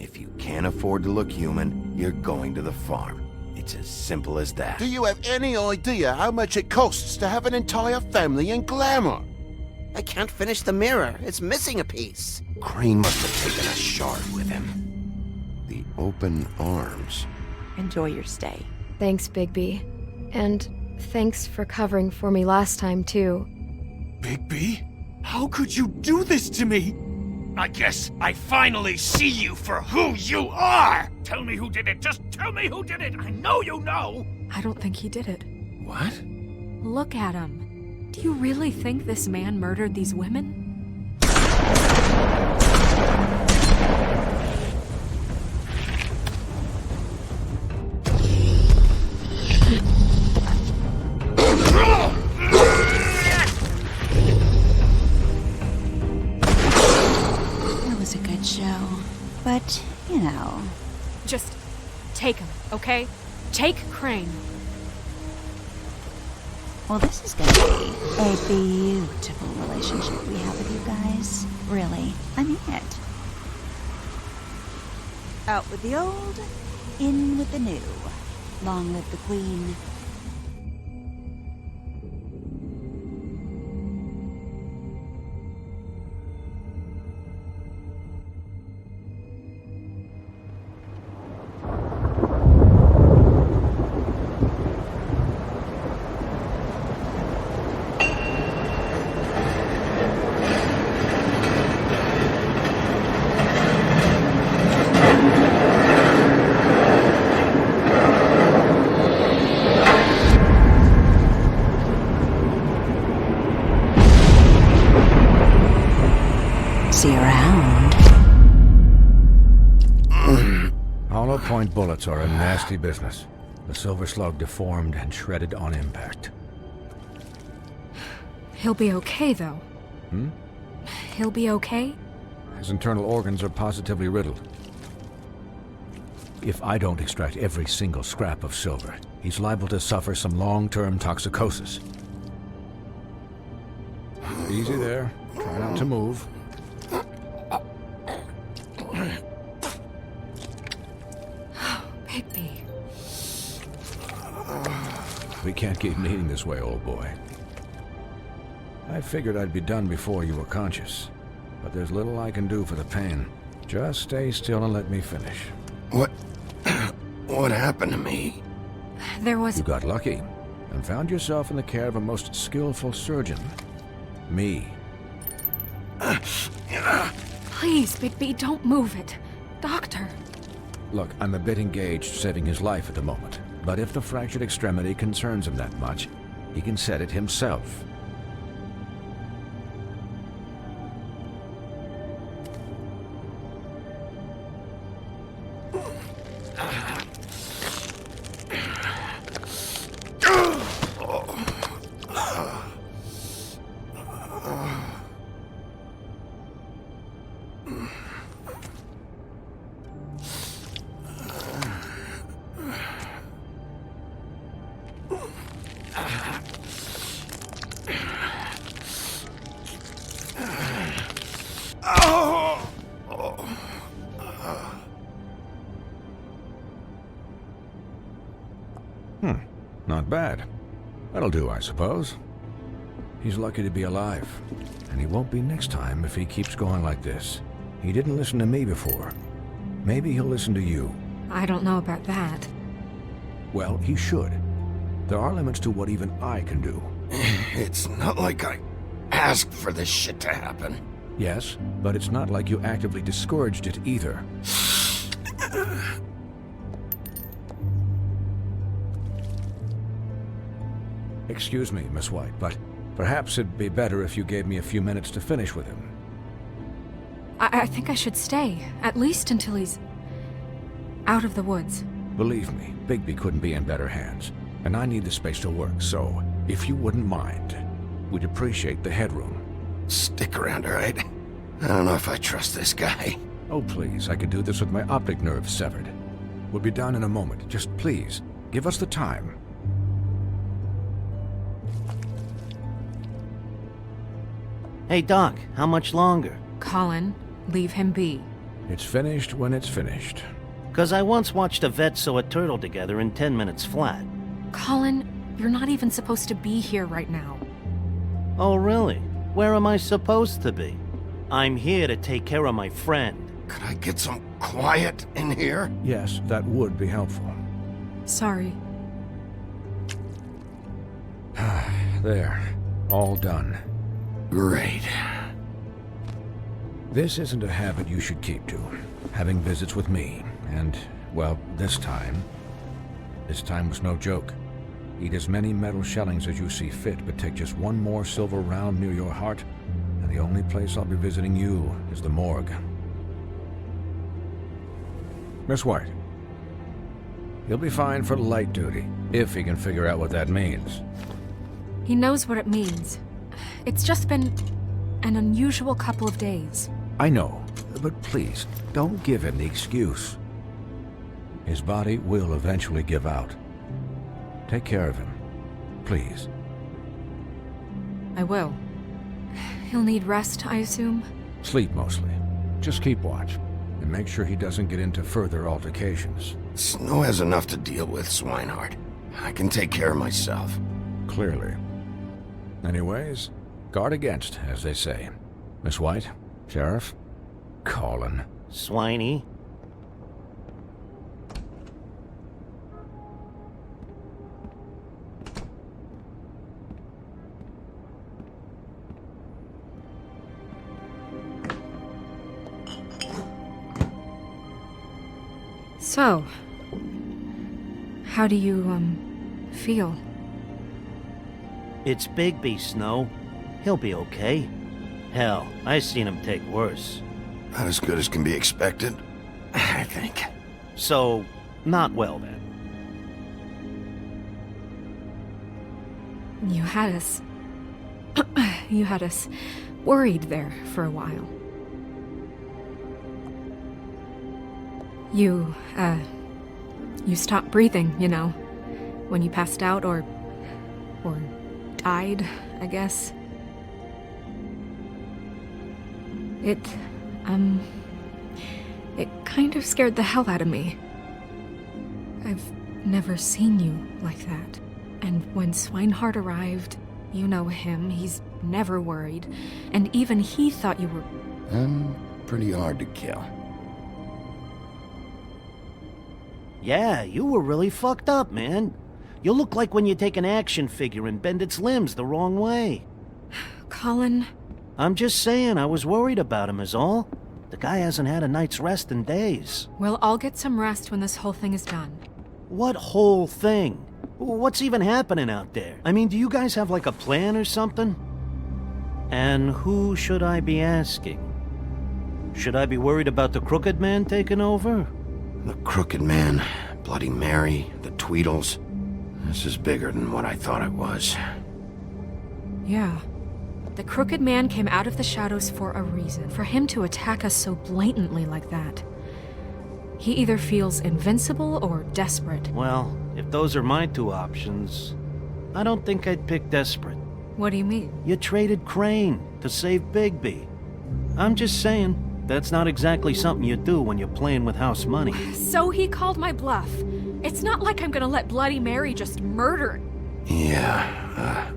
If you can't afford to look human, you're going to the farm. It's as simple as that. Do you have any idea how much it costs to have an entire family in glamour? I can't finish the mirror. It's missing a piece. Crane must have taken a shard with him. The open arms. Enjoy your stay. Thanks, Bigby. And thanks for covering for me last time, too. Bigby? How could you do this to me? I guess I finally see you for who you are! Tell me who did it! Just tell me who did it! I know you know! I don't think he did it. What? Look at him. Do you really think this man murdered these women? It was a good show. But, you know... Just take him, okay? Take Crane. Well, this is gonna be a beautiful relationship we have with you guys. Really. I mean it. Out with the old, in with the new. Long live the Queen. See you around. Hollow point bullets are a nasty business. The Silver Slug deformed and shredded on impact. He'll be okay, though. Hmm? He'll be okay? His internal organs are positively riddled. If I don't extract every single scrap of silver, he's liable to suffer some long-term toxicosis. Easy there. Try not to move. Bigby. We can't keep meeting this way, old boy. I figured I'd be done before you were conscious, but there's little I can do for the pain. Just stay still and let me finish. What happened to me? There was... You got lucky and found yourself in the care of a most skillful surgeon. Me. Please, Bigby, don't move it. Doctor. Look, I'm a bit engaged saving his life at the moment, but if the fractured extremity concerns him that much, he can set it himself. Not bad. That'll do, I suppose. He's lucky to be alive, and he won't be next time if he keeps going like this. He didn't listen to me before. Maybe he'll listen to you. I don't know about that. Well, he should. There are limits to what even I can do. It's not like I asked for this shit to happen. Yes, but it's not like you actively discouraged it either. Excuse me, Miss White, but perhaps it'd be better if you gave me a few minutes to finish with him. I think I should stay, at least until he's out of the woods. Believe me, Bigby couldn't be in better hands, and I need the space to work, so if you wouldn't mind, we'd appreciate the headroom. Stick around, all right? I don't know if I trust this guy. Oh, please, I could do this with my optic nerve severed. We'll be done in a moment. Just please, give us the time. Hey, Doc, how much longer? Colin, leave him be. It's finished when it's finished. 'Cause I once watched a vet sew a turtle together in 10 minutes flat. Colin, you're not even supposed to be here right now. Oh, really? Where am I supposed to be? I'm here to take care of my friend. Could I get some quiet in here? Yes, that would be helpful. Sorry. There. All done. Great. This isn't a habit you should keep to. Having visits with me. And, well, this time was no joke. Eat as many metal shellings as you see fit, but take just one more silver round near your heart, and the only place I'll be visiting you is the morgue. Miss White. He'll be fine for light duty, if he can figure out what that means. He knows what it means. It's just been an unusual couple of days. I know, but please, don't give him the excuse. His body will eventually give out. Take care of him, please. I will. He'll need rest, I assume? Sleep mostly. Just keep watch, and make sure he doesn't get into further altercations. Snow has enough to deal with, Swinehart. I can take care of myself. Clearly. Anyways, guard against, as they say. Miss White, Sheriff, Colin. Swiney. So, how do you, feel? It's Bigby, Snow. He'll be okay. Hell, I seen him take worse. Not as good as can be expected, I think. So, not well then. You had us... you had us worried there for a while. You stopped breathing, you know, when you passed out or died, I guess. It kind of scared the hell out of me. I've never seen you like that. And when Swinehart arrived, you know him, he's never worried. And even he thought you were... I'm pretty hard to kill. Yeah, you were really fucked up, man. You look like when you take an action figure and bend its limbs the wrong way. Colin... I'm just saying, I was worried about him is all. The guy hasn't had a night's rest in days. We'll all get some rest when this whole thing is done. What whole thing? What's even happening out there? I mean, do you guys have like a plan or something? And who should I be asking? Should I be worried about the Crooked Man taking over? The Crooked Man, Bloody Mary, the Tweedles. This is bigger than what I thought it was. Yeah. The Crooked Man came out of the shadows for a reason. For him to attack us so blatantly like that. He either feels invincible or desperate. Well, if those are my two options, I don't think I'd pick desperate. What do you mean? You traded Crane to save Bigby. I'm just saying, that's not exactly something you do when you're playing with house money. So he called my bluff. It's not like I'm gonna let Bloody Mary just murder... Yeah,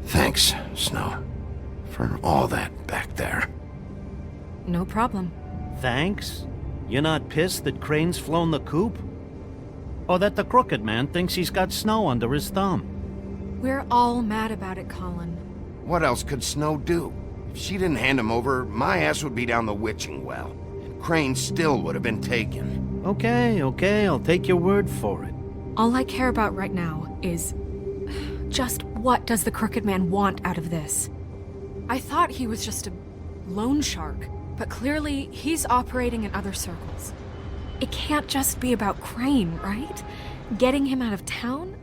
thanks, Snow, for all that back there. No problem. Thanks? You're not pissed that Crane's flown the coop? Or that the Crooked Man thinks he's got Snow under his thumb? We're all mad about it, Colin. What else could Snow do? If she didn't hand him over, my ass would be down the witching well. And Crane still would have been taken. Okay, I'll take your word for it. All I care about right now is... just what does the Crooked Man want out of this? I thought he was just a loan shark, but clearly he's operating in other circles. It can't just be about Crane, right? Getting him out of town?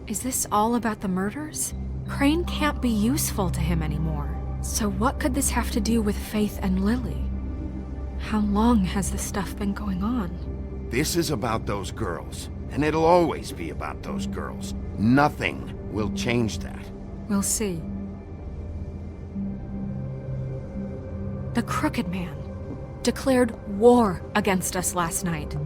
Is this all about the murders? Crane can't be useful to him anymore. So what could this have to do with Faith and Lily? How long has this stuff been going on? This is about those girls, and it'll always be about those girls. Nothing will change that. We'll see. The Crooked Man. declared war against us last night.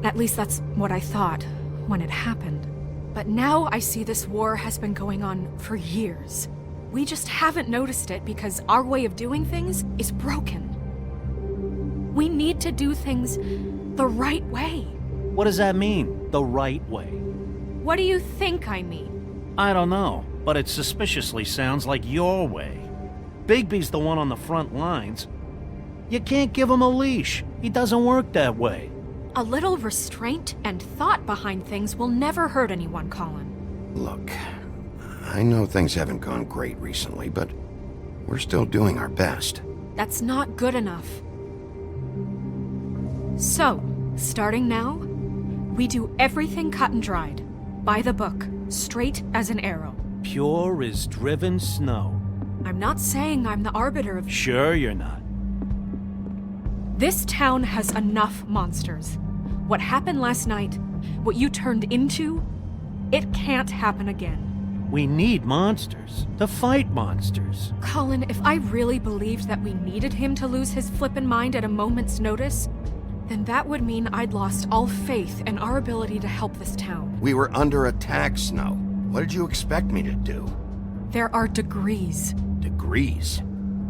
At least that's what I thought when it happened. But now I see this war has been going on for years. We just haven't noticed it because our way of doing things is broken. We need to do things the right way. What does that mean, the right way? What do you think I mean? I don't know, but it suspiciously sounds like your way. Bigby's the one on the front lines. You can't give him a leash. He doesn't work that way. A little restraint and thought behind things will never hurt anyone, Colin. Look, I know things haven't gone great recently, but we're still doing our best. That's not good enough. So, starting now, we do everything cut and dried. By the book, straight as an arrow. Pure as driven snow. I'm not saying I'm the arbiter of... Sure you're not. This town has enough monsters. What happened last night, what you turned into, it can't happen again. We need monsters to fight monsters. Colin, if I really believed that we needed him to lose his flippin' mind at a moment's notice, then that would mean I'd lost all faith in our ability to help this town. We were under attack, Snow. What did you expect me to do? There are degrees. Degrees?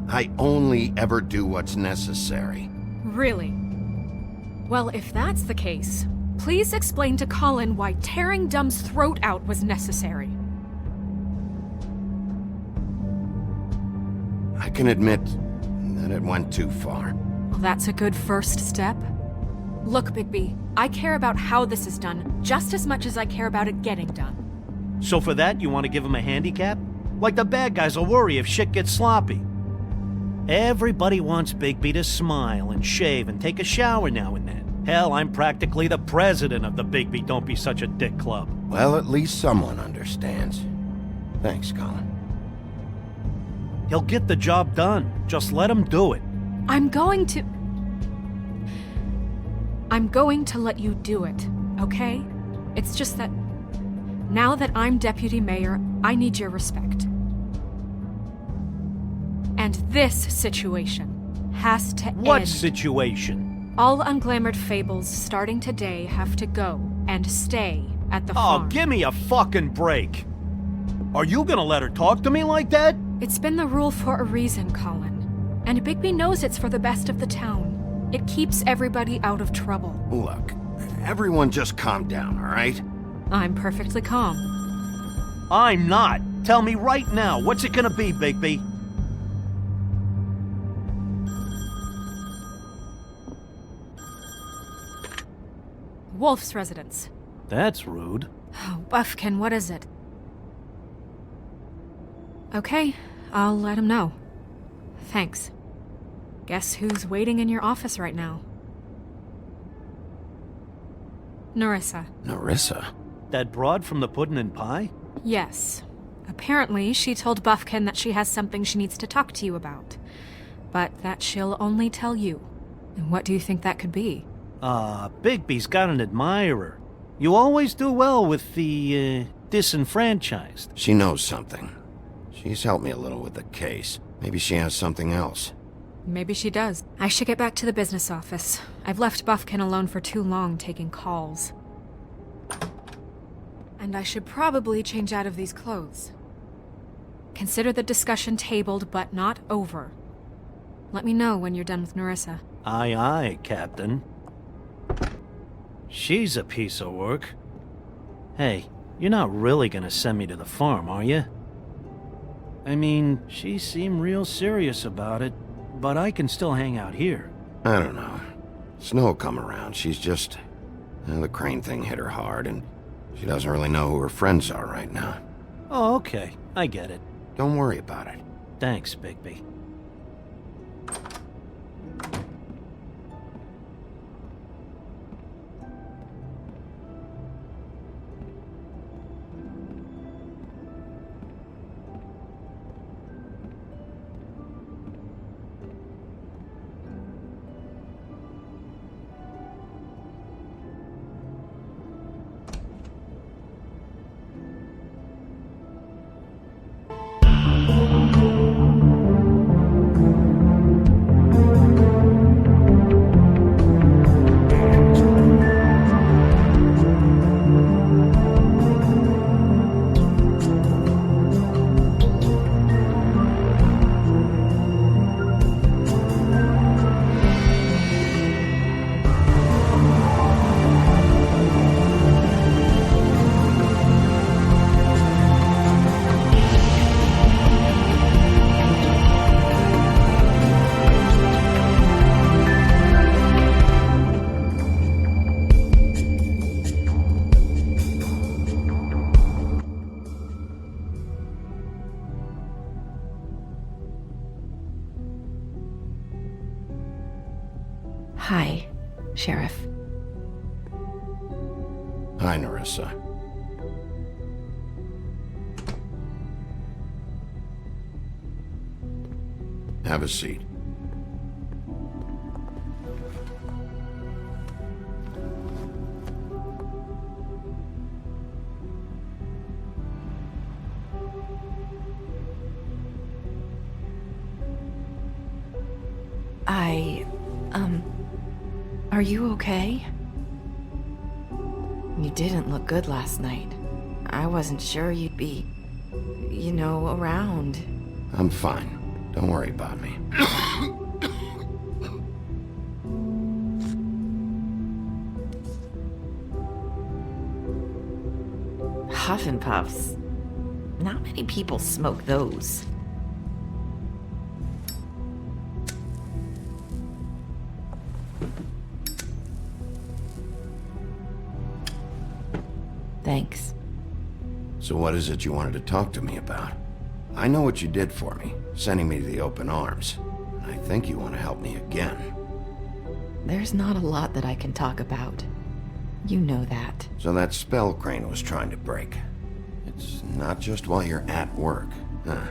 I only ever do what's necessary. Really? Well, if that's the case, please explain to Colin why tearing Dumb's throat out was necessary. I can admit that it went too far. Well, that's a good first step. Look, Bigby, I care about how this is done just as much as I care about it getting done. So for that, you want to give him a handicap? Like the bad guys will worry if shit gets sloppy. Everybody wants Bigby to smile and shave and take a shower now and then. Hell, I'm practically the president of the Bigby Don't Be Such a Dick Club. Well, at least someone understands. Thanks, Colin. He'll get the job done. Just let him do it. I'm going to let you do it, okay? It's just that now that I'm deputy mayor, I need your respect. And this situation has to end. What situation? All unglamored fables starting today have to go and stay at the farm. Oh, give me a fucking break. Are you gonna let her talk to me like that? It's been the rule for a reason, Colin. And Bigby knows it's for the best of the town. It keeps everybody out of trouble. Look, everyone just calm down, all right? I'm perfectly calm. I'm not. Tell me right now, what's it gonna be, Bigby? Wolf's residence. That's rude. Oh, Buffkin, what is it? Okay, I'll let him know. Thanks. Guess who's waiting in your office right now? Narissa. Narissa? That broad from the Puddin' and Pie? Yes. Apparently, she told Buffkin that she has something she needs to talk to you about. But that she'll only tell you. And what do you think that could be? Bigby's got an admirer. You always do well with the, disenfranchised. She knows something. She's helped me a little with the case. Maybe she has something else. Maybe she does. I should get back to the business office. I've left Buffkin alone for too long taking calls. And I should probably change out of these clothes. Consider the discussion tabled, but not over. Let me know when you're done with Narissa. Aye, aye, Captain. She's a piece of work. Hey, you're not really gonna send me to the farm, are you? I mean, she seemed real serious about it, but I can still hang out here. I don't know. Snow come around. She's just... the Crane thing hit her hard, and she doesn't really know who her friends are right now. Oh, okay. I get it. Don't worry about it. Thanks, Bigby. Hi, Sheriff. Hi, Nerissa. Have a seat. Are you okay? You didn't look good last night. I wasn't sure you'd be, around. I'm fine. Don't worry about me. Huff and Puffs. Not many people smoke those. Thanks. So what is it you wanted to talk to me about? I know what you did for me, sending me to the open arms. And I think you want to help me again. There's not a lot that I can talk about. You know that. So that spell Crane was trying to break. It's not just while you're at work, huh?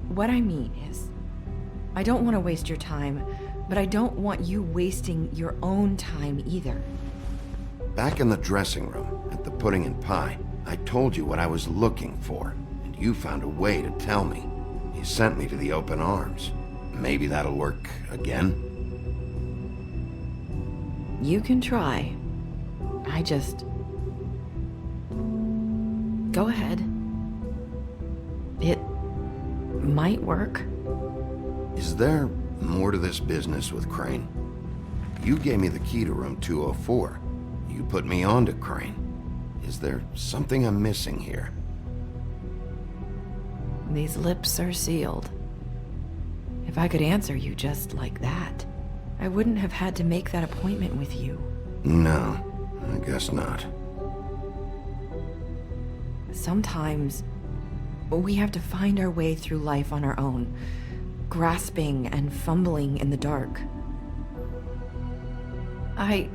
What I mean is, I don't want to waste your time, but I don't want you wasting your own time either. Back in the dressing room, at the pudding and pie, I told you what I was looking for, and you found a way to tell me. You sent me to the open arms. Maybe that'll work again? You can try. I just... Go ahead. It might work. Is there more to this business with Crane? You gave me the key to room 204. You put me on to Crane. Is there something I'm missing here? These lips are sealed. If I could answer you just like that, I wouldn't have had to make that appointment with you. No, I guess not. Sometimes we have to find our way through life on our own, grasping and fumbling in the dark. I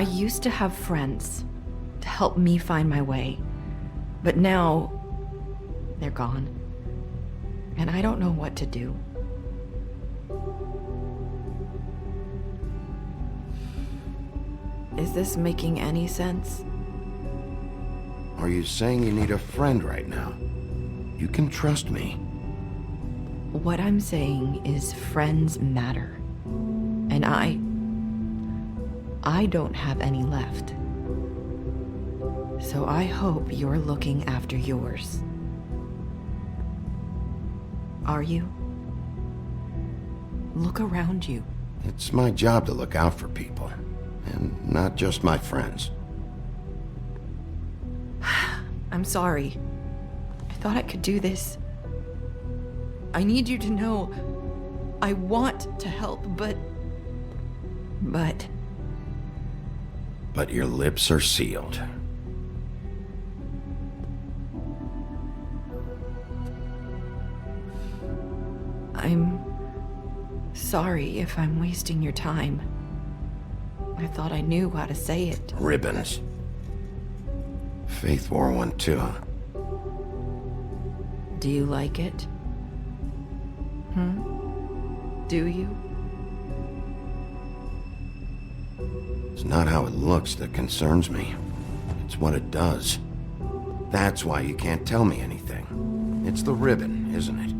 used to have friends to help me find my way, but now they're gone, and I don't know what to do. Is this making any sense? Are you saying you need a friend right now? You can trust me. What I'm saying is friends matter. And I don't have any left. So I hope you're looking after yours. Are you? Look around you. It's my job to look out for people, and not just my friends. I'm sorry. I thought I could do this. I need you to know I want to help, but... But your lips are sealed. I'm sorry if I'm wasting your time. I thought I knew how to say it. Ribbons. Faith wore one too, huh? Do you like it? Do you? It's not how it looks that concerns me. It's what it does. That's why you can't tell me anything. It's the ribbon, isn't it?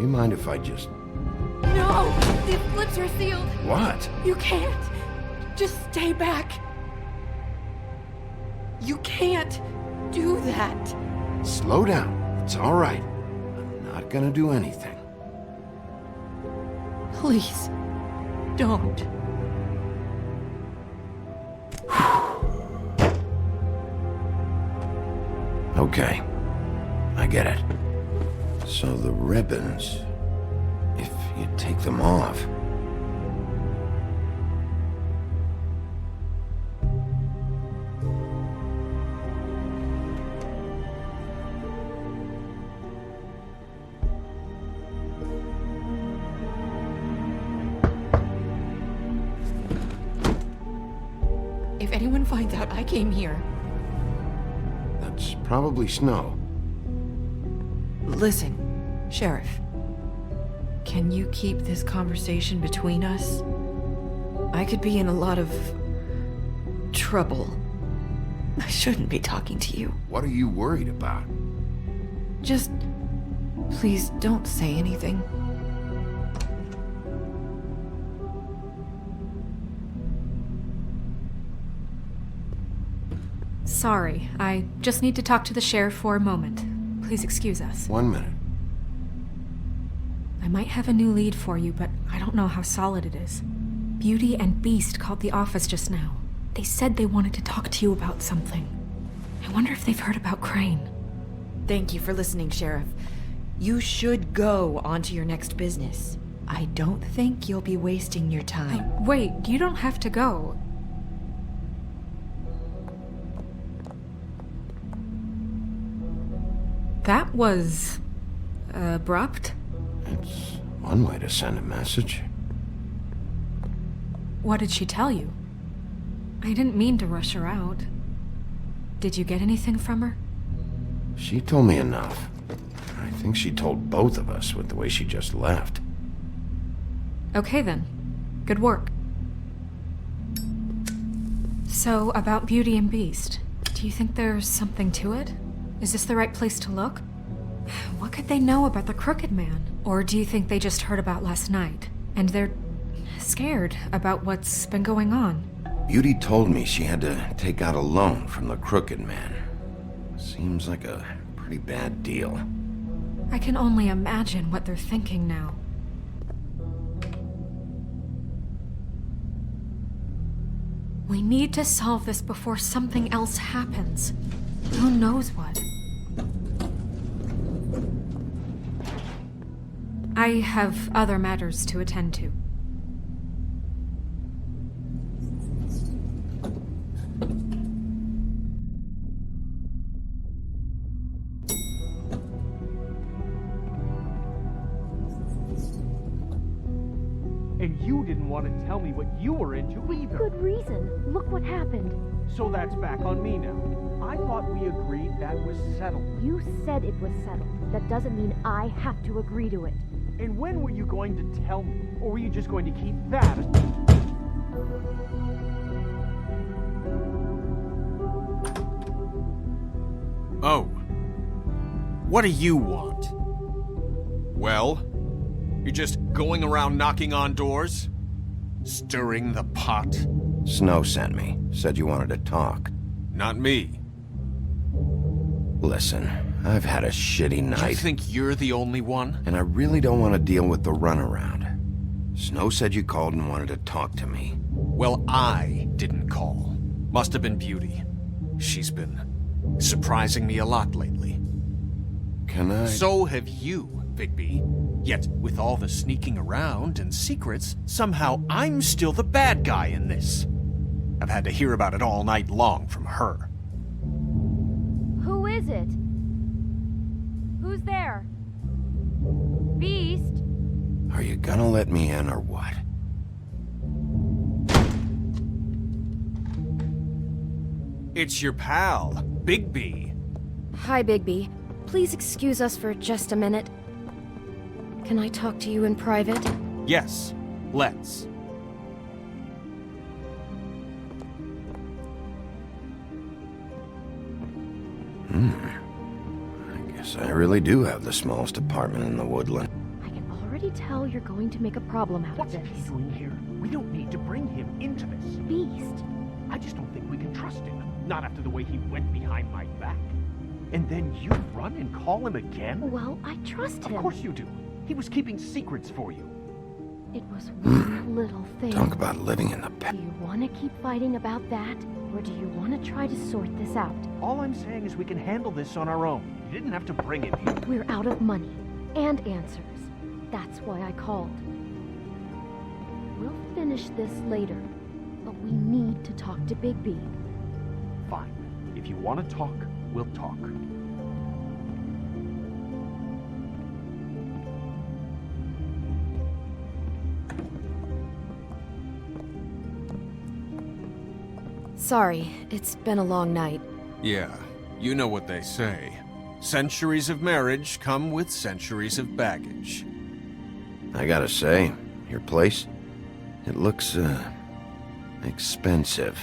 You mind if I just... No! The flips are sealed! What? You can't! Just stay back! You can't do that! Slow down. It's all right. I'm not gonna do anything. Please, don't. Okay. I get it. So the ribbons... if you take them off... If anyone finds out I came here... That's probably Snow. Listen, Sheriff. Can you keep this conversation between us? I could be in a lot of... trouble. I shouldn't be talking to you. What are you worried about? Just... please don't say anything. Sorry, I just need to talk to the sheriff for a moment. Please excuse us. 1 minute. I might have a new lead for you, but I don't know how solid it is. Beauty and Beast called the office just now. They said they wanted to talk to you about something. I wonder if they've heard about Crane. Thank you for listening, Sheriff. You should go on to your next business. I don't think you'll be wasting your time. Wait, you don't have to go. That was... abrupt? It's one way to send a message. What did she tell you? I didn't mean to rush her out. Did you get anything from her? She told me enough. I think she told both of us with the way she just left. Okay then. Good work. So, about Beauty and Beast, do you think there's something to it? Is this the right place to look? What could they know about the Crooked Man? Or do you think they just heard about last night, and they're scared about what's been going on? Beauty told me she had to take out a loan from the Crooked Man. Seems like a pretty bad deal. I can only imagine what they're thinking now. We need to solve this before something else happens. Who knows what? I have other matters to attend to. And you didn't want to tell me what you were into either. Good reason. Look what happened. So that's back on me now. I thought we agreed that was settled. You said it was settled. That doesn't mean I have to agree to it. And when were you going to tell me? Or were you just going to keep that? Oh. What do you want? Well? You're just going around knocking on doors? Stirring the pot? Snow sent me. Said you wanted to talk. Not me. Listen, I've had a shitty night. You think you're the only one? And I really don't want to deal with the runaround. Snow said you called and wanted to talk to me. Well, I didn't call. Must have been Beauty. She's been surprising me a lot lately. Can I? So have you, Bigby. Yet, with all the sneaking around and secrets, somehow I'm still the bad guy in this. I've had to hear about it all night long from her. Who is it? Who's there? Beast? Are you gonna let me in or what? It's your pal, Bigby. Hi, Bigby. Please excuse us for just a minute. Can I talk to you in private? Yes, let's. I guess I really do have the smallest apartment in the woodland. I can tell you're going to make a problem out What's of he this. doing here? We don't need to bring him into this. Beast. I just don't think we can trust him. Not after the way he went behind my back. And then you run and call him again? Well, I trust him. Of course you do. He was keeping secrets for you. It was one little thing. Talk about living in the Do past. you want to keep fighting about that? Or do you want to try to sort this out? All I'm saying is we can handle this on our own. You didn't have to bring him here. We're out of money and answers. That's why I called. We'll finish this later, but we need to talk to Bigby. Fine. If you want to talk, we'll talk. Sorry, it's been a long night. Yeah, you know what they say. Centuries of marriage come with centuries of baggage. I gotta say, your place, it looks, expensive.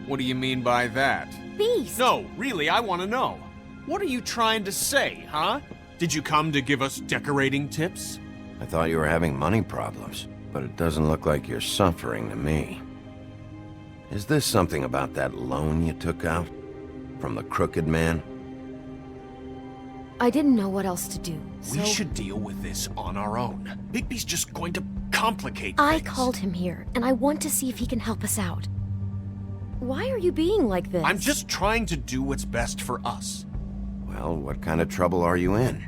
What do you mean by that? Beast! No, really, I want to know. What are you trying to say, huh? Did you come to give us decorating tips? I thought you were having money problems, but it doesn't look like you're suffering to me. Is this something about that loan you took out? From the crooked man? I didn't know what else to do, so... We should deal with this on our own. Bigby's just going to complicate things. I called him here, and I want to see if he can help us out. Why are you being like this? I'm just trying to do what's best for us. Well, what kind of trouble are you in?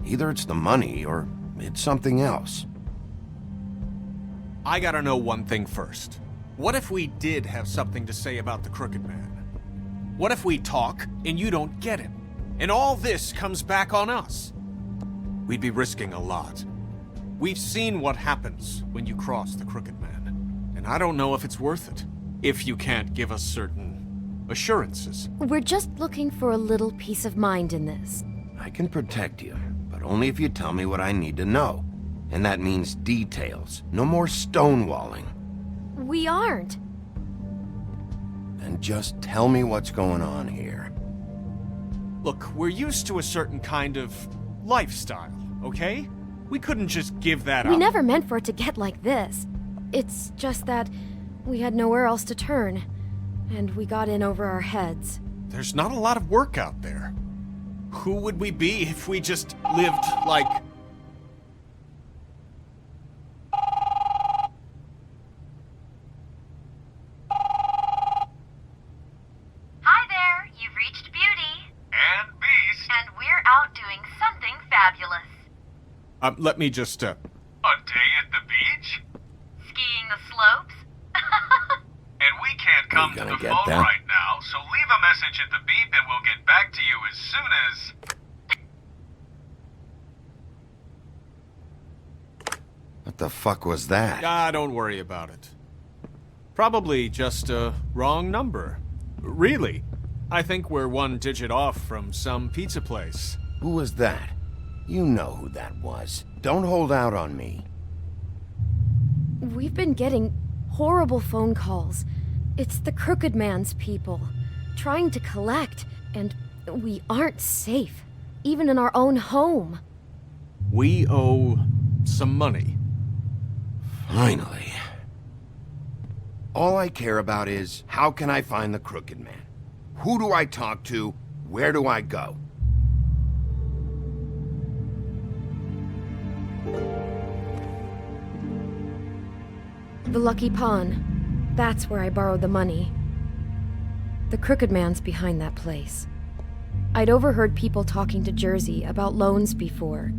Either it's the money, or it's something else. I gotta know one thing first. What if we did have something to say about the Crooked Man? What if we talk, and you don't get him? And all this comes back on us? We'd be risking a lot. We've seen what happens when you cross the Crooked Man, and I don't know if it's worth it, if you can't give us certain assurances. We're just looking for a little peace of mind in this. I can protect you, but only if you tell me what I need to know. And that means details. No more stonewalling. We aren't. Then just tell me what's going on here. Look, we're used to a certain kind of lifestyle, okay? We couldn't just give that up. We never meant for it to get like this. It's just that we had nowhere else to turn, and we got in over our heads. There's not a lot of work out there. Who would we be if we just lived like... Hi there, you've reached Beauty. And Beast. And we're out doing something fabulous. let me just, A day at the beach? Skiing the slopes? And we can't come to gonna the get phone that? right now, so leave a message at the beep and we'll get back to you as soon as... What the fuck was that? don't worry about it. Probably just a wrong number. Really, I think we're one digit off from some pizza place. Who was that? You know who that was. Don't hold out on me. We've been getting horrible phone calls. It's the Crooked Man's people, trying to collect, and we aren't safe, even in our own home. We owe some money. Finally. All I care about is, how can I find the Crooked Man? Who do I talk to? Where do I go? The Lucky Pawn. That's where I borrowed the money. The Crooked Man's behind that place. I'd overheard people talking to Jersey about loans before.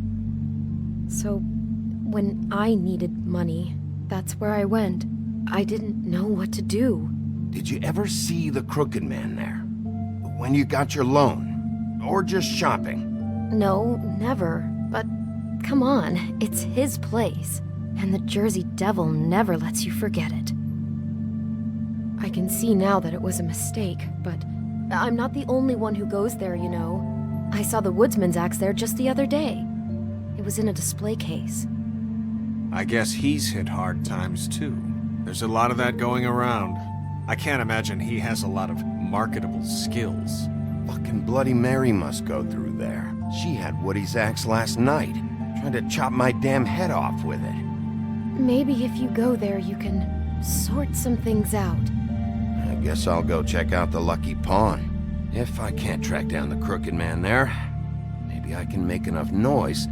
So, when I needed money, that's where I went. I didn't know what to do. Did you ever see the Crooked Man there? When you got your loan? Or just shopping? No, never. But come on, it's his place. And the Jersey Devil never lets you forget it. I can see now that it was a mistake, but I'm not the only one who goes there, you know. I saw the Woodsman's axe there just the other day. It was in a display case. I guess he's hit hard times too. There's a lot of that going around. I can't imagine he has a lot of marketable skills. Fucking Bloody Mary must go through there. She had Woody's axe last night. Trying to chop my damn head off with it. Maybe if you go there, you can sort some things out. I guess I'll go check out the Lucky Pawn. If I can't track down the Crooked Man there, maybe I can make enough noise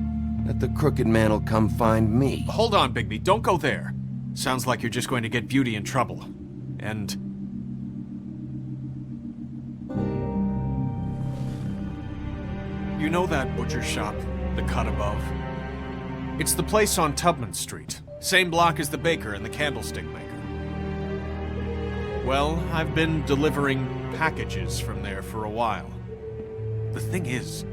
that the Crooked Man will come find me. Hold on, Bigby. Don't go there. Sounds like you're just going to get Beauty in trouble. And... you know that butcher shop, the cut above? It's the place on Tubman Street. Same block as the baker and the candlestick maker. Well, I've been delivering packages from there for a while. The thing is,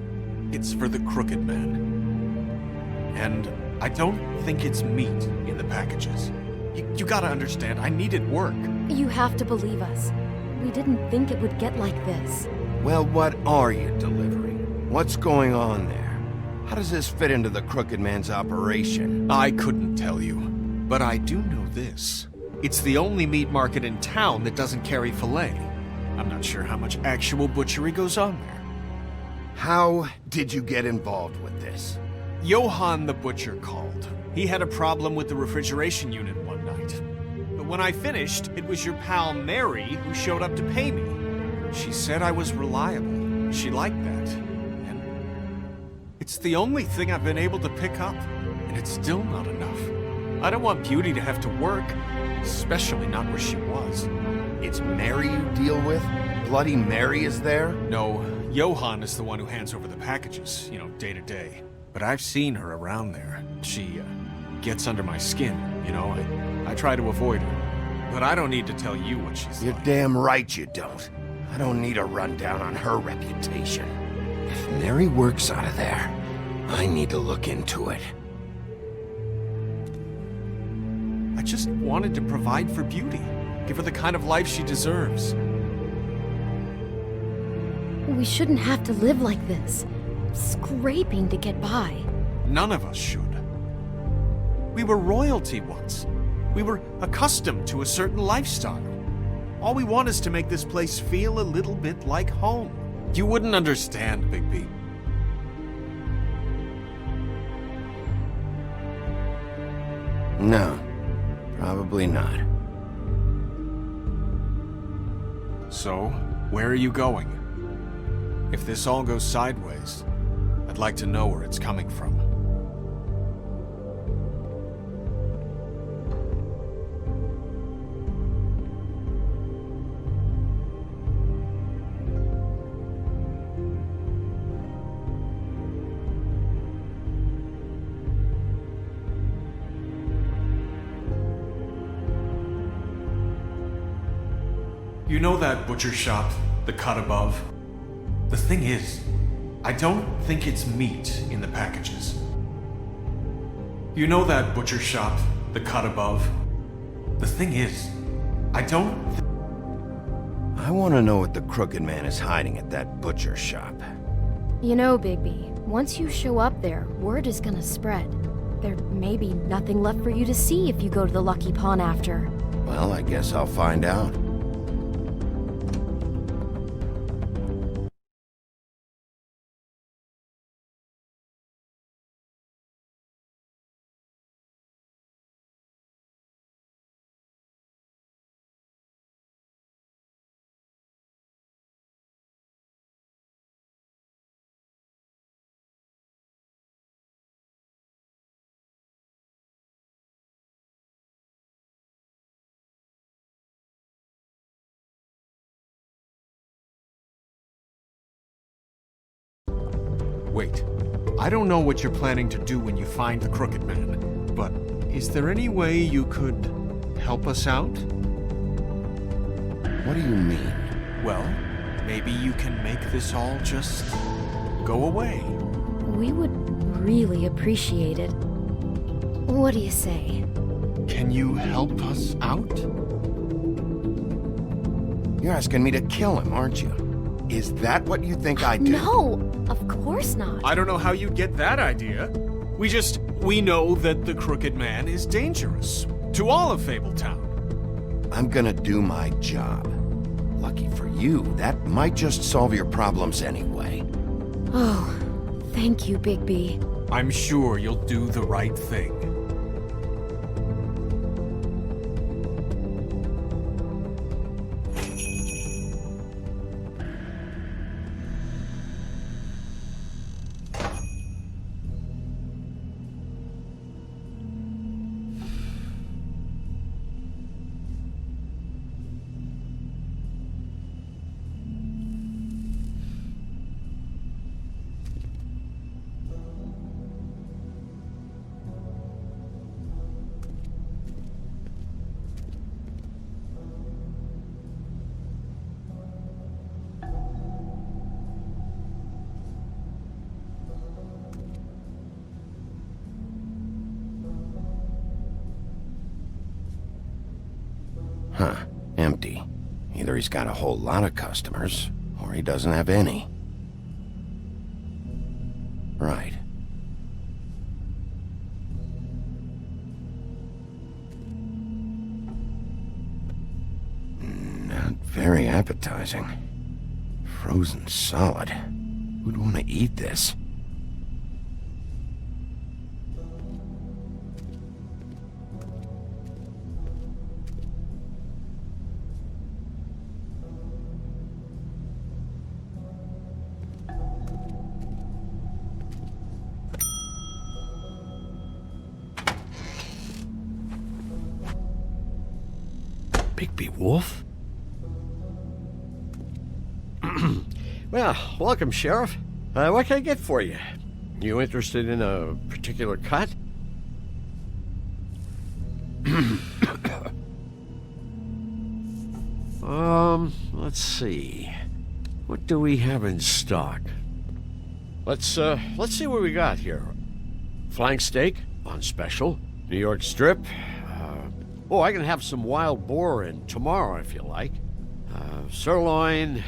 it's for the Crooked Man. And I don't think it's meat in the packages. You gotta understand, I needed work. You have to believe us. We didn't think it would get like this. Well, what are you delivering? What's going on there? How does this fit into the Crooked Man's operation? I couldn't tell you, but I do know this. It's the only meat market in town that doesn't carry filet. I'm not sure how much actual butchery goes on there. How did you get involved with this? Johann the butcher called. He had a problem with the refrigeration unit one night. But when I finished, it was your pal Mary who showed up to pay me. She said I was reliable. She liked that. And it's the only thing I've been able to pick up, and it's still not enough. I don't want Beauty to have to work, especially not where she was. It's Mary you deal with? Bloody Mary is there? No, Johann is the one who hands over the packages, day to day. But I've seen her around there. She, gets under my skin, I try to avoid her. But I don't need to tell you what she's You're like. damn right you don't. I don't need a rundown on her reputation. If Mary works out of there, I need to look into it. I just wanted to provide for Beauty. Give her the kind of life she deserves. We shouldn't have to live like this, scraping to get by. None of us should. We were royalty once. We were accustomed to a certain lifestyle. All we want is to make this place feel a little bit like home. You wouldn't understand, Bigby. No, probably not. So, where are you going? If this all goes sideways, I'd like to know where it's coming from. You know that butcher shop, the cut above? The thing is, I don't think it's meat in the packages. You know that butcher shop, the cut above? The thing is, I want to know what the Crooked Man is hiding at that butcher shop. Bigby, once you show up there, word is gonna spread. There may be nothing left for you to see if you go to the Lucky Pawn after. Well, I guess I'll find out. Wait, I don't know what you're planning to do when you find the Crooked Man, but is there any way you could help us out? What do you mean? Well, maybe you can make this all just go away. We would really appreciate it. What do you say? Can you help us out? You're asking me to kill him, aren't you? Is that what you think I do? No, of course not. I don't know how you get that idea. We know that the Crooked Man is dangerous to all of Fabletown. I'm gonna do my job. Lucky for you, that might just solve your problems anyway. Oh, thank you, Bigby. I'm sure you'll do the right thing. Huh. Empty. Either he's got a whole lot of customers, or he doesn't have any. Right. Not very appetizing. Frozen solid. Who'd want to eat this? Bigby Wolf? Well, welcome, Sheriff. What can I get for you? You interested in a particular cut? Let's see. What do we have in stock? Let's see what we got here. Flank steak on special. New York strip. Oh, I can have some wild boar in tomorrow if you like. Sirloin,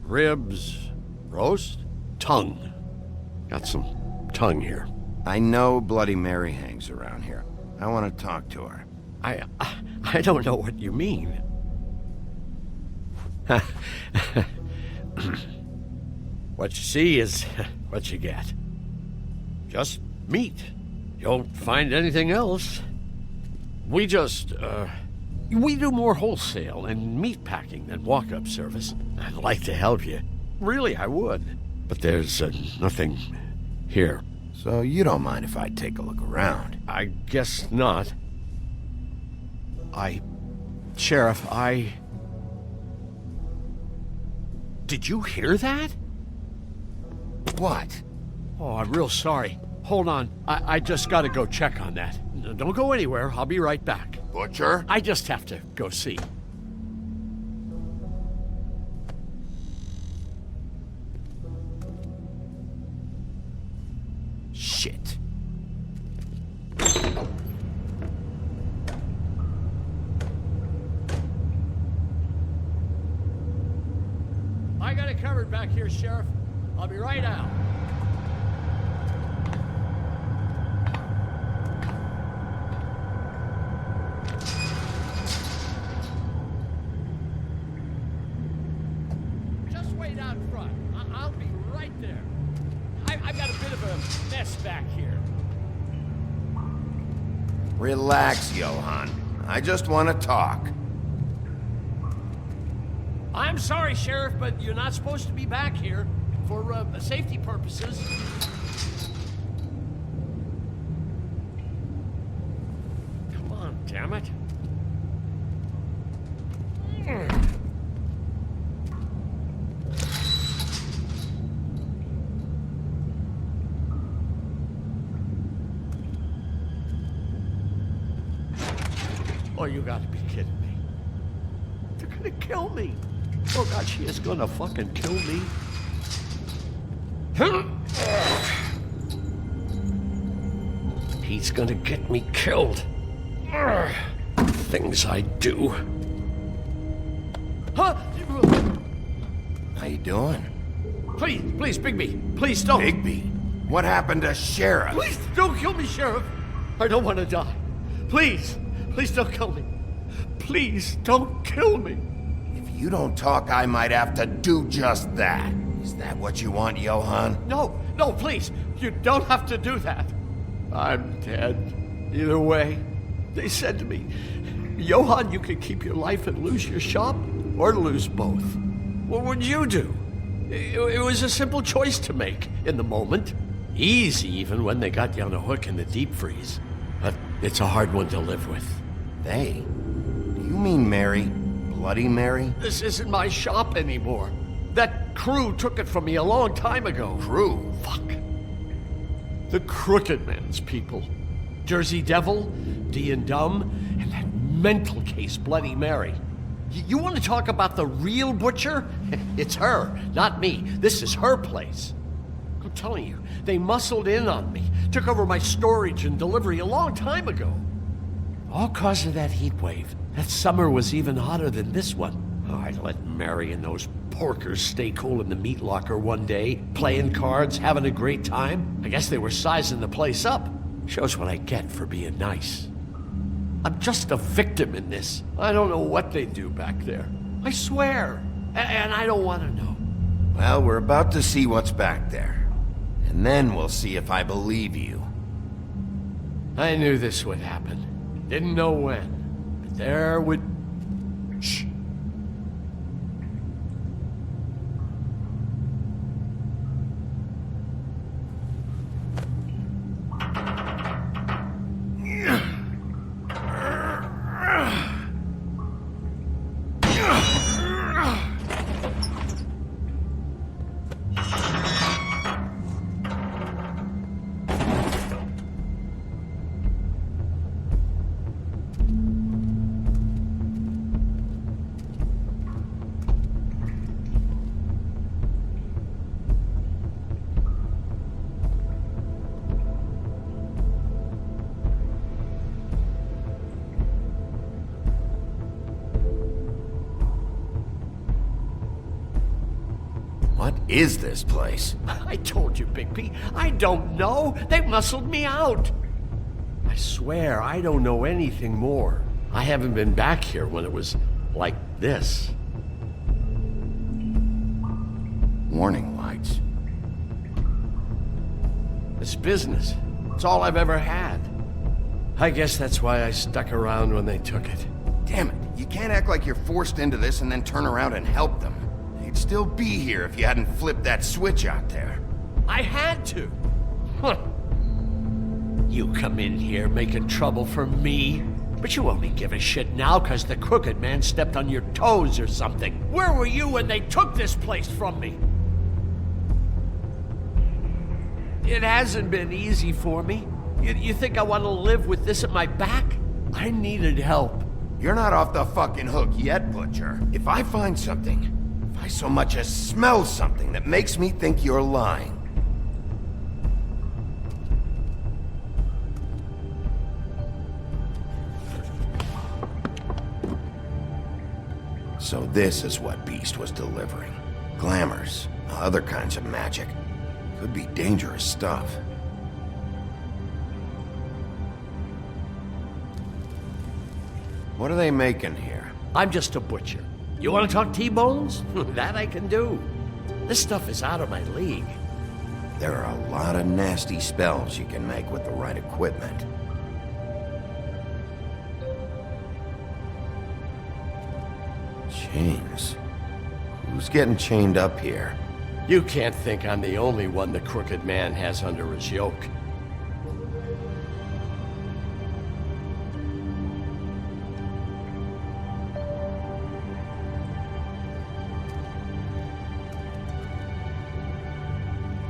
ribs, roast, tongue. Got some tongue here. I know Bloody Mary hangs around here. I want to talk to her. I don't know what you mean. What you see is what you get. Just meat. You won't find anything else. We do more wholesale and meat packing than walk-up service. I'd like to help you. Really, I would. But there's nothing here. So you don't mind if I take a look around? I guess not. Sheriff, Did you hear that? What? Oh, I'm real sorry. Hold on. I just gotta go check on that. Don't go anywhere. I'll be right back. Butcher? I just have to go see. Shit. I got it covered back here, Sheriff. I'll be right out. Just wait out front. I'll be right there. I've got a bit of a mess back here. Relax, Johann. I just want to talk. I'm sorry, Sheriff, but you're not supposed to be back here for safety purposes. Come on, damn it. Oh, you gotta be kidding me. They're gonna kill me. Oh, God, she is gonna fucking kill me. He's gonna get me killed. Things I do. Huh? How you doing? Please, Bigby. Please don't. Bigby? What happened to Sheriff? Please don't kill me, Sheriff. I don't want to die. Please don't kill me. Please don't kill me. If you don't talk, I might have to do just that. Is that what you want, Johann? No, please. You don't have to do that. I'm dead. Either way. They said to me, Johann, you can keep your life and lose your shop, or lose both. What would you do? It was a simple choice to make in the moment. Easy even when they got you on a hook in the deep freeze. But it's a hard one to live with. They? Do you mean Mary? Bloody Mary? This isn't my shop anymore. That crew took it from me a long time ago. Crew? Fuck. The Crooked Man's people. Jersey Devil, D and Dumb, and that mental case Bloody Mary. You want to talk about the real butcher? It's her, not me. This is her place. I'm telling you, they muscled in on me, took over my storage and delivery a long time ago. All cause of that heat wave. That summer was even hotter than this one. Oh, I let Mary and those porkers stay cool in the meat locker one day, playing cards, having a great time. I guess they were sizing the place up. Shows what I get for being nice. I'm just a victim in this. I don't know what they do back there. I swear. And I don't want to know. Well, we're about to see what's back there. And then we'll see if I believe you. I knew this would happen. Didn't know when. But there would... Shh. What is this place? I told you, Bigby. I don't know. They muscled me out. I swear, I don't know anything more. I haven't been back here when it was like this. Warning lights. It's business. It's all I've ever had. I guess that's why I stuck around when they took it. Damn it, you can't act like you're forced into this and then turn around and help them. They'd still be here if you hadn't flipped that switch out there. I had to. Huh. You come in here making trouble for me, but you only give a shit now because the Crooked Man stepped on your toes or something. Where were you when they took this place from me? It hasn't been easy for me. You think I want to live with this at my back? I needed help. You're not off the fucking hook yet, Butcher. If I find something, if I so much as smell something that makes me think you're lying. So this is what Beast was delivering. Glamours, other kinds of magic. Could be dangerous stuff. What are they making here? I'm just a butcher. You want to talk T-bones? That I can do. This stuff is out of my league. There are a lot of nasty spells you can make with the right equipment. Chains. Who's getting chained up here? You can't think I'm the only one the Crooked Man has under his yoke.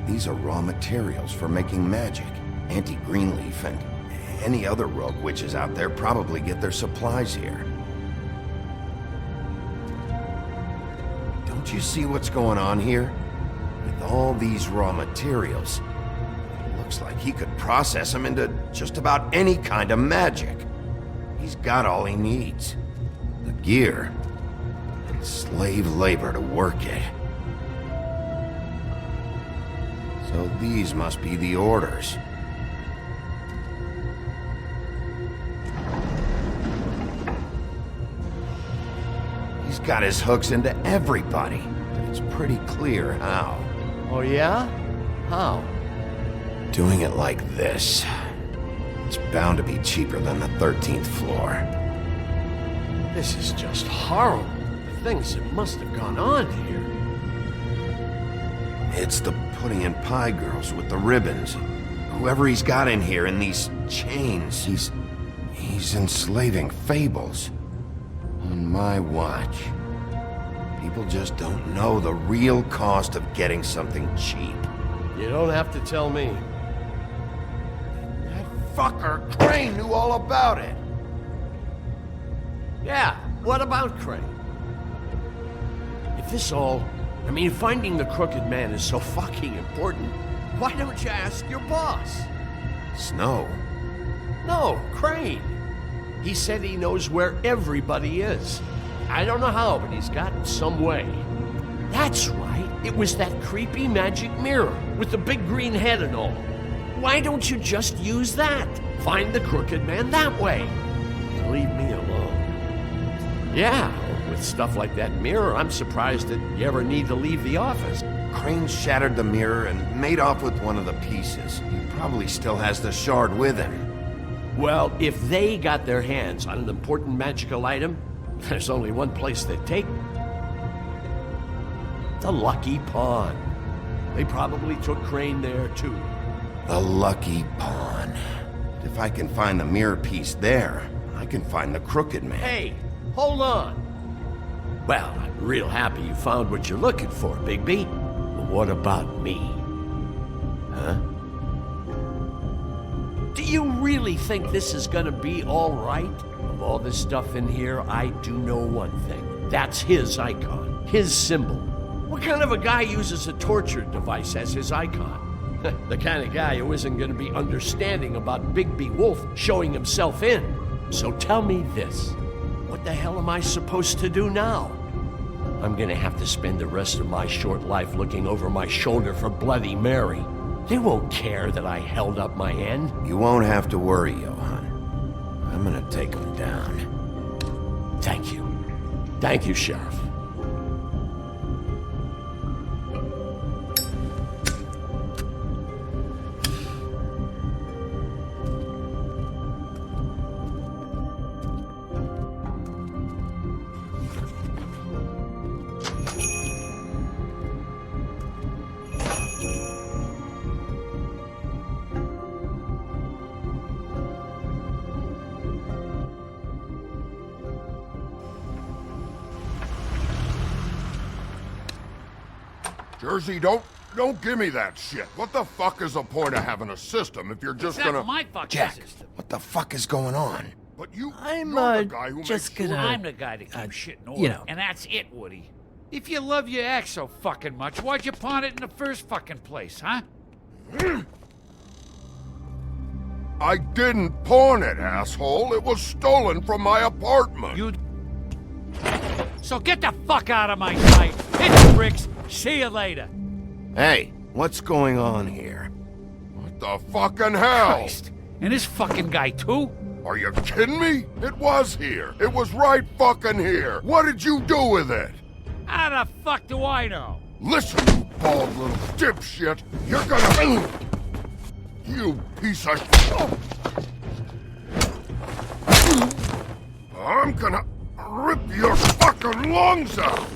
These are raw materials for making magic. Auntie Greenleaf and any other rogue witches out there probably get their supplies here. Don't you see what's going on here? With all these raw materials, it looks like he could process them into just about any kind of magic. He's got all he needs. The gear and slave labor to work it. So these must be the orders. He's got his hooks into everybody. It's pretty clear how. Oh yeah? How? doing it like this. It's bound to be cheaper than the 13th floor. This is just horrible. The things that must have gone on here. It's the pudding and pie girls with the ribbons. Whoever he's got in here in these chains, he's enslaving fables. On my watch. People just don't know the real cost of getting something cheap. You don't have to tell me. That fucker Crane knew all about it. Yeah, what about Crane? If this all... I mean, finding the Crooked Man is so fucking important, why don't you ask your boss? Snow? No, Crane. He said he knows where everybody is. I don't know how, but he's got some way. That's right. It was that creepy magic mirror with the big green head and all. Why don't you just use that? Find the Crooked Man that way. Leave me alone. Yeah, with stuff like that mirror, I'm surprised that you ever need to leave the office. Crane shattered the mirror and made off with one of the pieces. He probably still has the shard with him. Well, if they got their hands on an important magical item, there's only one place they'd take. The Lucky Pawn. They probably took Crane there, too. The Lucky Pawn. If I can find the mirror piece there, I can find the Crooked Man. Hey, hold on. Well, I'm real happy you found what you're looking for, Bigby. But what about me? Huh? Do you really think this is gonna be all right? Of all this stuff in here, I do know one thing. That's his icon, his symbol. What kind of a guy uses a torture device as his icon? The kind of guy who isn't gonna be understanding about Bigby Wolf showing himself in. So tell me this. What the hell am I supposed to do now? I'm gonna have to spend the rest of my short life looking over my shoulder for Bloody Mary. They won't care that I held up my end. You won't have to worry, Johan. I'm gonna take him down. Thank you. Thank you, Sheriff. Jersey, don't give me that shit. What the fuck is the point of having a system if you're just That's gonna... my fucking Jack, system. what the fuck is going on? But you're the guy who just makes gonna... I'm the guy that keeps shit in order, you know. and that's it, Woody. If you love your ex so fucking much, why'd you pawn it in the first fucking place, huh? I didn't pawn it, asshole. It was stolen from my apartment. You... So get the fuck out of my sight. Hit the bricks. See you later. Hey, what's going on here? What the fucking hell? Christ. And this fucking guy, too? Are you kidding me? It was here. It was right fucking here. What did you do with it? How the fuck do I know? Listen, you bald little dipshit. You're gonna... You piece of... I'm gonna rip your fucking lungs out.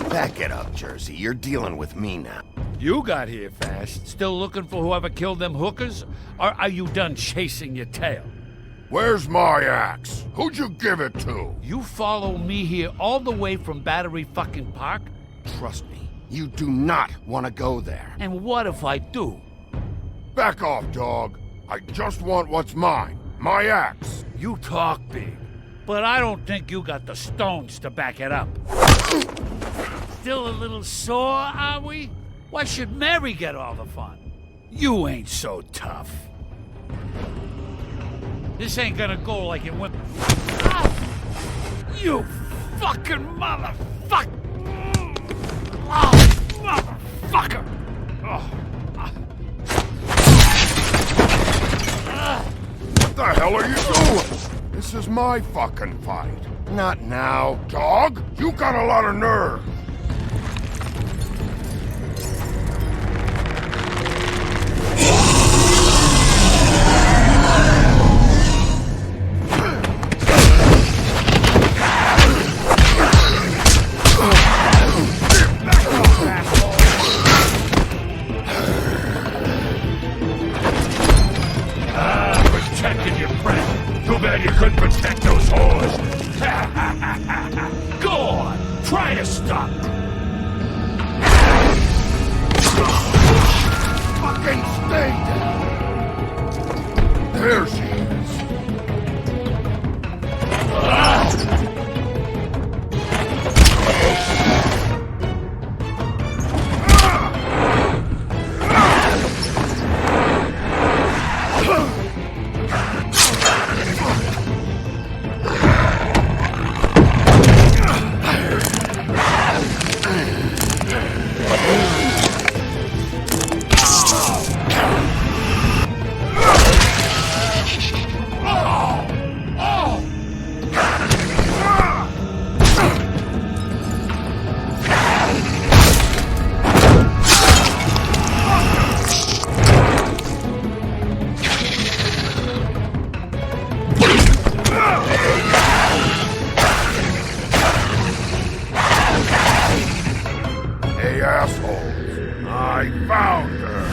Back it up, Jersey. You're dealing with me now. You got here fast. Still looking for whoever killed them hookers? Or are you done chasing your tail? Where's my axe? Who'd you give it to? You follow me here all the way from Battery fucking Park? Trust me, you do not want to go there. And what if I do? Back off, dog. I just want what's mine. My axe. You talk big, but I don't think you got the stones to back it up. Still a little sore, are we? Why should Mary get all the fun? You ain't so tough. This ain't gonna go like it went... Ah! You fucking motherfucker! Oh, motherfucker! Oh. What the hell are you doing? This is my fucking fight. Not now. Dog, you got a lot of nerve. protect those whores. Go on, try to stop. Fucking stay down! There she is. Hey, assholes! I found her!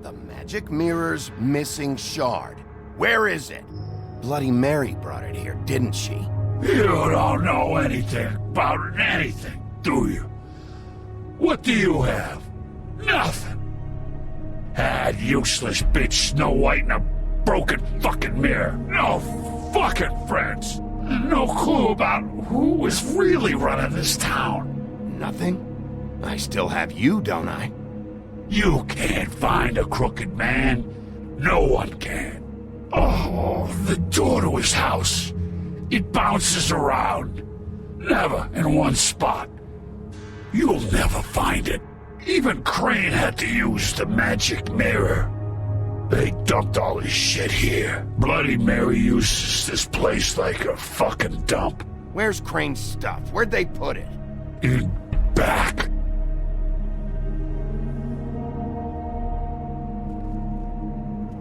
The magic mirror's missing shard. Where is it? Bloody Mary brought it here, didn't she? You don't know anything about anything, do you? What do you have? Nothing. That useless bitch Snow White and a broken fucking mirror. No fucking friends. No clue about who was really running this town. Nothing? I still have you, don't I? You can't find a crooked man. No one can. Oh, the door to his house. It bounces around. Never in one spot. You'll never find it. Even Crane had to use the magic mirror. They dumped all his shit here. Bloody Mary uses this place like a fucking dump. Where's Crane's stuff? Where'd they put it? In back.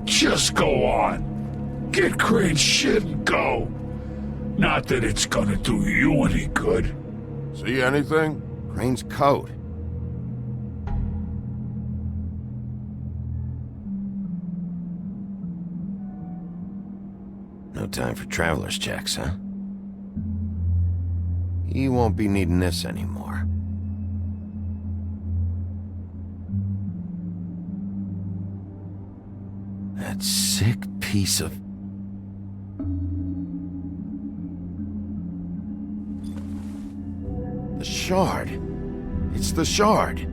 Just go on. Get Crane's shit and go. Not that it's gonna do you any good. See anything? Crane's coat. No time for traveler's checks, huh? He won't be needing this anymore. That sick piece of... The shard. It's the shard.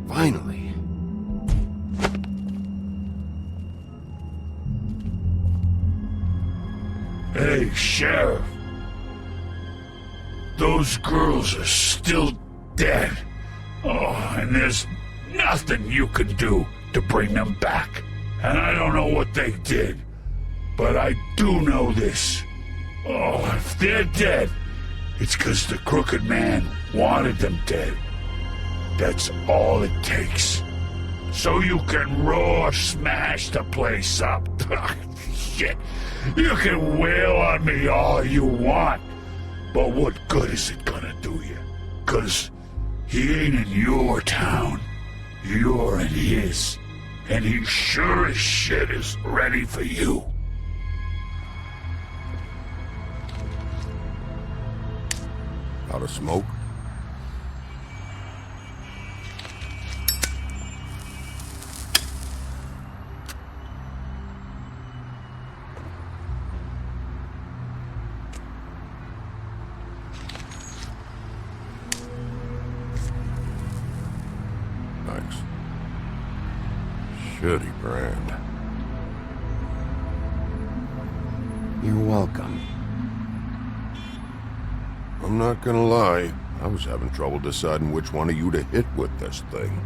Finally. Hey, Sheriff. Those girls are still dead. Oh, and there's nothing you can do to bring them back. And I don't know what they did, but I do know this. Oh, if they're dead, it's 'cause the Crooked Man wanted them dead. That's all it takes. So you can roar smash the place up. Shit. You can wail on me all you want, but what good is it gonna do you? 'Cause he ain't in your town. You're in his. And he sure as shit is ready for you. Out of smoke? Thanks. Shitty brand. You're welcome. I'm not gonna lie. I was having trouble deciding which one of you to hit with this thing.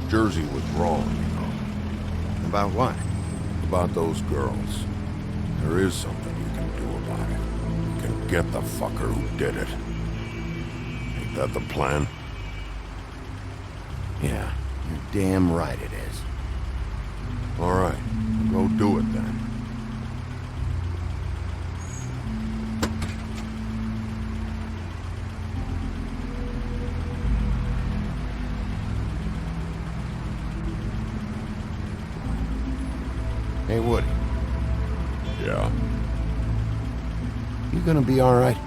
Jersey was wrong, you know. About what? About those girls. There is something you can do about it. You can get the fucker who did it. Ain't that the plan? Yeah, you're damn right it is. All right, go do it then. Hey, Woody. Yeah? You gonna be all right?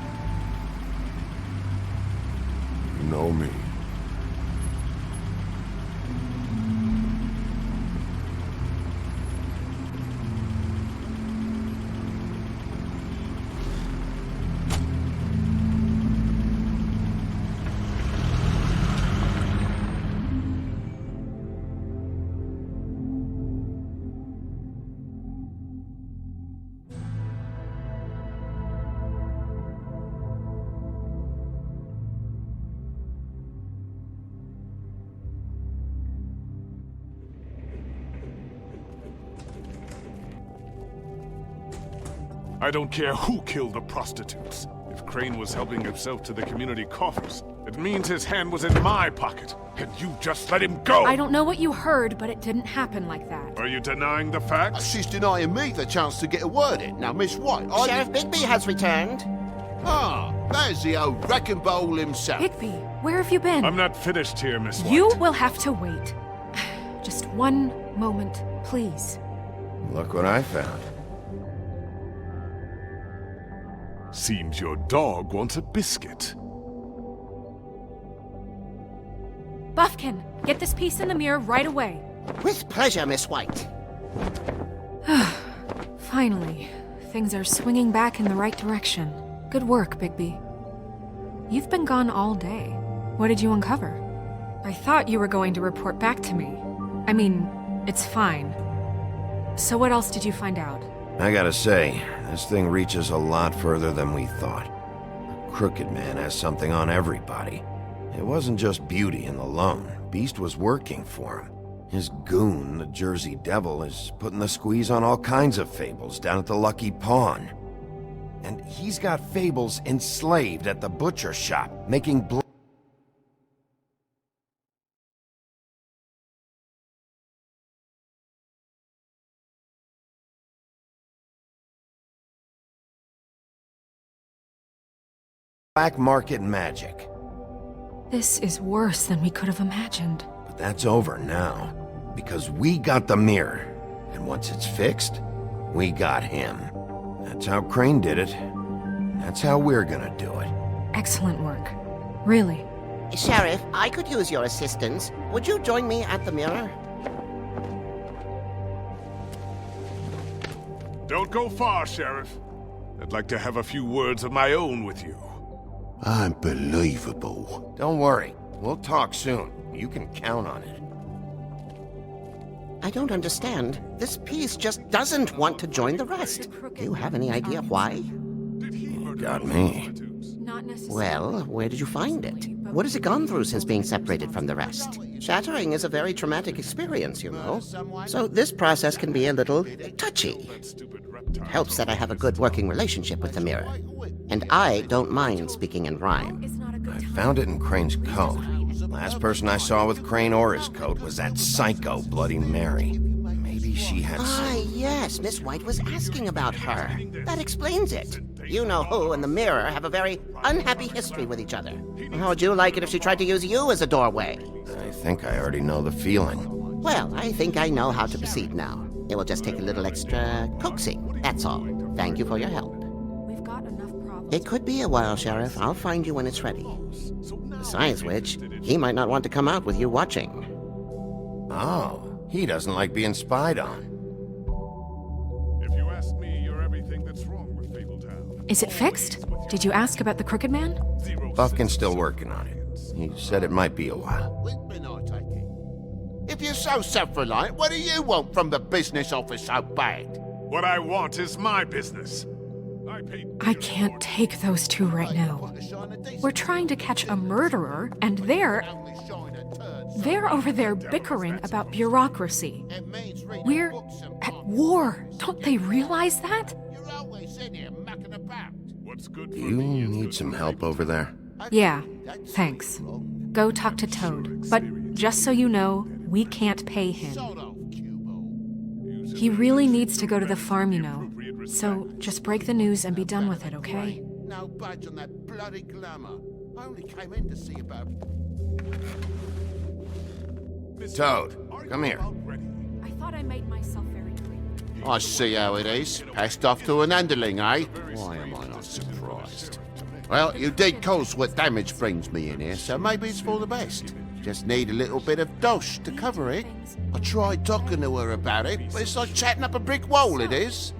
You know me. I don't care who killed the prostitutes. If Crane was helping himself to the community coffers, it means his hand was in my pocket, and you just let him go! I don't know what you heard, but it didn't happen like that. Are you denying the facts? She's denying me the chance to get a word in. Now, Miss White, Sheriff Bigby has returned. Ah, there's the old wrecking bowl himself. Bigby, where have you been? I'm not finished here, Miss White. You will have to wait. Just one moment, please. Look what I found. Seems your dog wants a biscuit. Buffkin, get this piece in the mirror right away. With pleasure, Miss White. Finally, things are swinging back in the right direction. Good work, Bigby. You've been gone all day. What did you uncover? I thought you were going to report back to me. I mean, it's fine. So what else did you find out? I gotta say, this thing reaches a lot further than we thought. The Crooked Man has something on everybody. It wasn't just Beauty and the Lone. Beast was working for him. His goon, the Jersey Devil, is putting the squeeze on all kinds of fables down at the Lucky Pawn. And he's got fables enslaved at the butcher shop, making black market magic. This is worse than we could have imagined. But that's over now, because we got the mirror, and once it's fixed, we got him. That's how Crane did it. That's how we're gonna do it. Excellent work. Really. Sheriff, I could use your assistance. Would you join me at the mirror? Don't go far, Sheriff. I'd like to have a few words of my own with you. Unbelievable. Don't worry. We'll talk soon. You can count on it. I don't understand. This piece just doesn't want to join the rest. Do you have any idea why? You got me. Well, where did you find it? What has it gone through since being separated from the rest? Shattering is a very traumatic experience, you know. So this process can be a little touchy. It helps that I have a good working relationship with the mirror. And I don't mind speaking in rhyme. I found it in Crane's coat. Last person I saw with Crane or his coat was that psycho Bloody Mary. Maybe she had Yes, Miss White was asking about her. That explains it. You know who and the mirror have a very unhappy history with each other. How would you like it if she tried to use you as a doorway? I think I already know the feeling. Well, I think I know how to proceed now. It will just take a little extra coaxing, that's all. Thank you for your help. We've got enough problems. It could be a while, Sheriff. I'll find you when it's ready. Besides which, he might not want to come out with you watching. Oh, he doesn't like being spied on. If you ask me, you're everything that's wrong with Fabletown. Is it fixed? Did you ask about the Crooked Man? Buffkin's still working on it. He said it might be a while. If If you're so self-reliant, what do you want from the business office so bad? What I want is my business. I can't take those two right now. We're trying to catch a murderer, and they're over there bickering about bureaucracy. We're at war. Don't they realize that? Do you need some help over there? Yeah, thanks. Go talk to Toad. But just so you know, we can't pay him. He really needs to go to the farm, you know. So just break the news and be done with it, okay? No budge on that bloody glamour. I only came in to see about... Toad, come here. I thought I made myself very clear. I see how it is. Passed off to an underling, eh? Why am I not surprised? Well, you did cause what damage brings me in here, so maybe it's for the best. Just need a little bit of dosh to cover it. I tried talking to her about it, but it's like chatting up a brick wall, it is.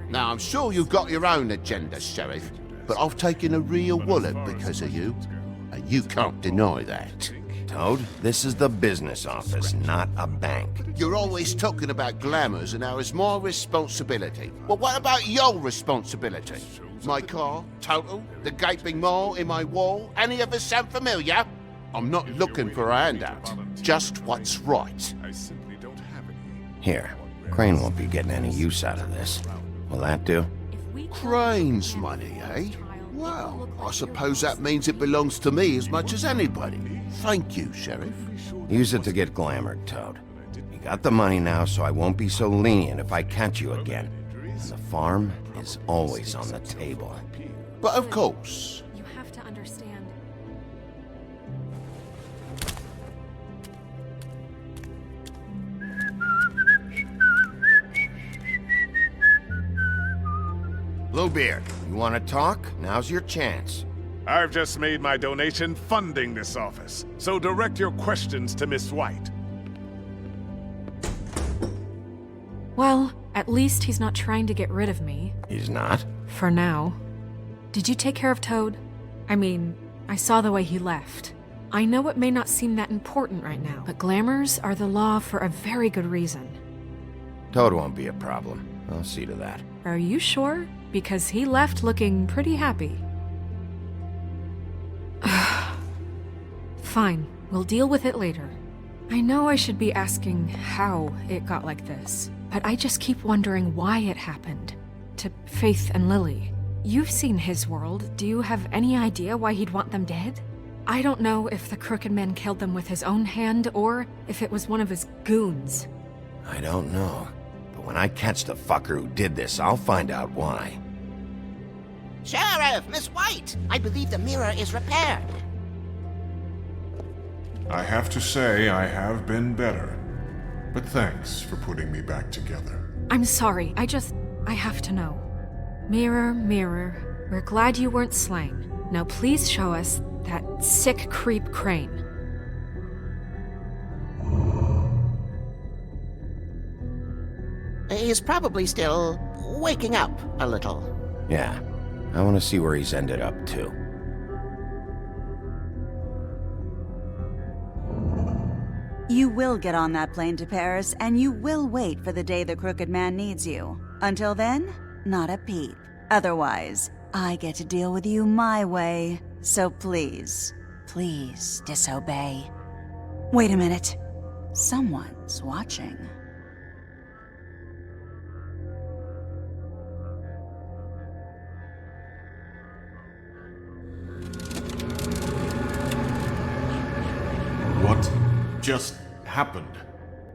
Now, I'm sure you've got your own agenda, Sheriff, but I've taken a real wallet because of you, and you can't deny that. Toad, this is the business office, not a bank. You're always talking about glamours and how it's my responsibility. Well, what about your responsibility? My car, total, the gaping maw in my wall, any of us sound familiar? I'm not looking for a handout, just what's right. Here, Crane won't be getting any use out of this. Will that do? Crane's money, eh? Well, I suppose that means it belongs to me as much as anybody. Thank you, Sheriff. Use it to get glamored, Toad. You got the money now, so I won't be so lenient if I catch you again. And the farm is always on the table. But of course. You have to understand. Bluebeard, you want to talk? Now's your chance. I've just made my donation funding this office, so direct your questions to Miss White. Well, at least he's not trying to get rid of me. He's not? For now. Did you take care of Toad? I mean, I saw the way he left. I know it may not seem that important right now, but glamours are the law for a very good reason. Toad won't be a problem. I'll see to that. Are you sure? Because he left looking pretty happy. Fine, we'll deal with it later. I know I should be asking how it got like this, but I just keep wondering why it happened. To Faith and Lily. You've seen his world. Do you have any idea why he'd want them dead? I don't know if the Crooked Man killed them with his own hand or if it was one of his goons. I don't know. But when I catch the fucker who did this, I'll find out why. Sheriff, Miss White! I believe the mirror is repaired. I have to say I have been better. But thanks for putting me back together. I'm sorry, I have to know. Mirror, mirror, we're glad you weren't slain. Now please show us that sick creep Crane. He's probably still waking up a little. Yeah, I want to see where he's ended up, too. You will get on that plane to Paris, and you will wait for the day the Crooked Man needs you. Until then, not a peep. Otherwise, I get to deal with you my way. So please, please disobey. Wait a minute. Someone's watching. What just happened?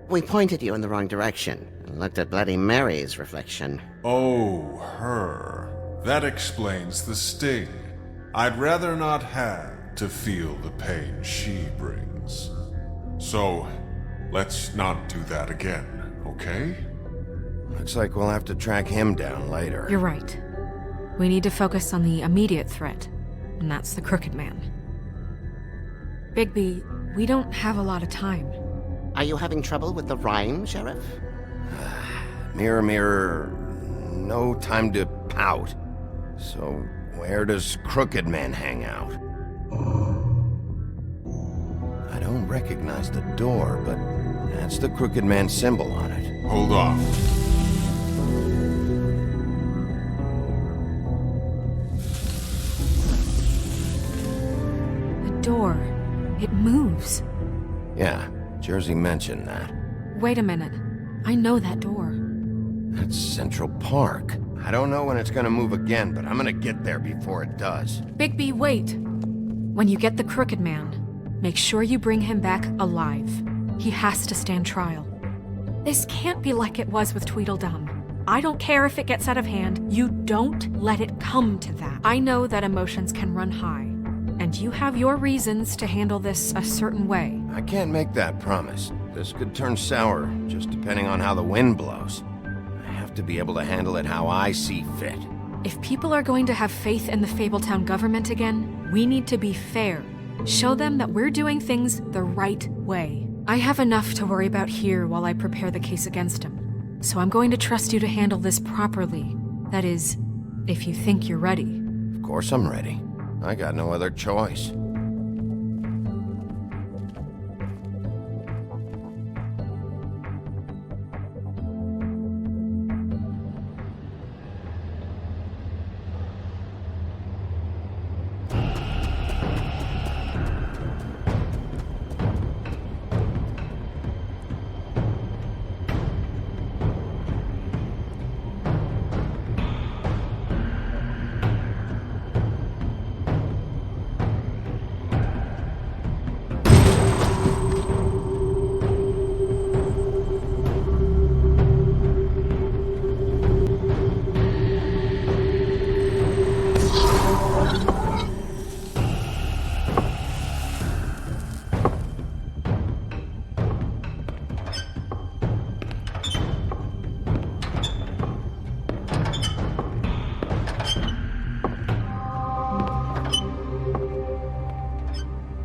We pointed you in the wrong direction and looked at Bloody Mary's reflection. Oh, her. That explains the sting. I'd rather not have to feel the pain she brings. So, let's not do that again, okay? Looks like we'll have to track him down later. You're right. We need to focus on the immediate threat, and that's the Crooked Man. Bigby, we don't have a lot of time. Are you having trouble with the rhyme, Sheriff? Mirror, mirror, no time to pout. So, where does Crooked Man hang out? I don't recognize the door, but That's the Crooked Man symbol on it. Hold on. The door. It moves. Yeah, Jersey mentioned that. Wait a minute. I know that door. That's Central Park. I don't know when it's gonna move again, but I'm gonna get there before it does. Bigby, wait. When you get the Crooked Man, make sure you bring him back alive. He has to stand trial. This can't be like it was with Tweedledum. I don't care if it gets out of hand. You don't let it come to that. I know that emotions can run high, and you have your reasons to handle this a certain way. I can't make that promise. This could turn sour, just depending on how the wind blows. I have to be able to handle it how I see fit. If people are going to have faith in the Fabletown government again, we need to be fair. Show them that we're doing things the right way. I have enough to worry about here while I prepare the case against him. So I'm going to trust you to handle this properly. That is, if you think you're ready. Of course I'm ready. I got no other choice.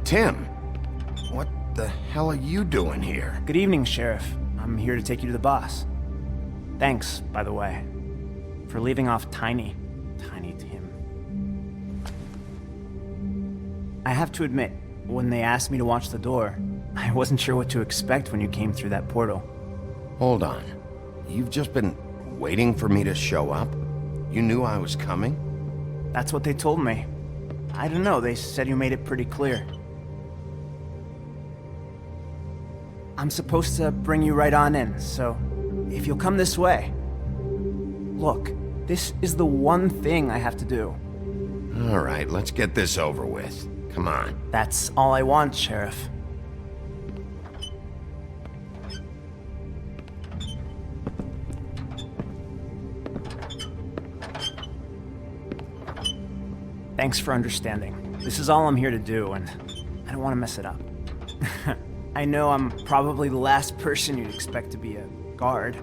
Tim, what the hell are you doing here? Good evening, Sheriff. I'm here to take you to the boss. Thanks, by the way, for leaving off Tiny Tim. I have to admit, when they asked me to watch the door, I wasn't sure what to expect when you came through that portal. Hold on. You've just been waiting for me to show up? You knew I was coming? That's what they told me. I don't know, they said you made it pretty clear. I'm supposed to bring you right on in, so if you'll come this way. Look, this is the one thing I have to do. All right, let's get this over with. Come on. That's all I want, Sheriff. Thanks for understanding. This is all I'm here to do, and I don't want to mess it up. I know I'm probably the last person you'd expect to be a guard,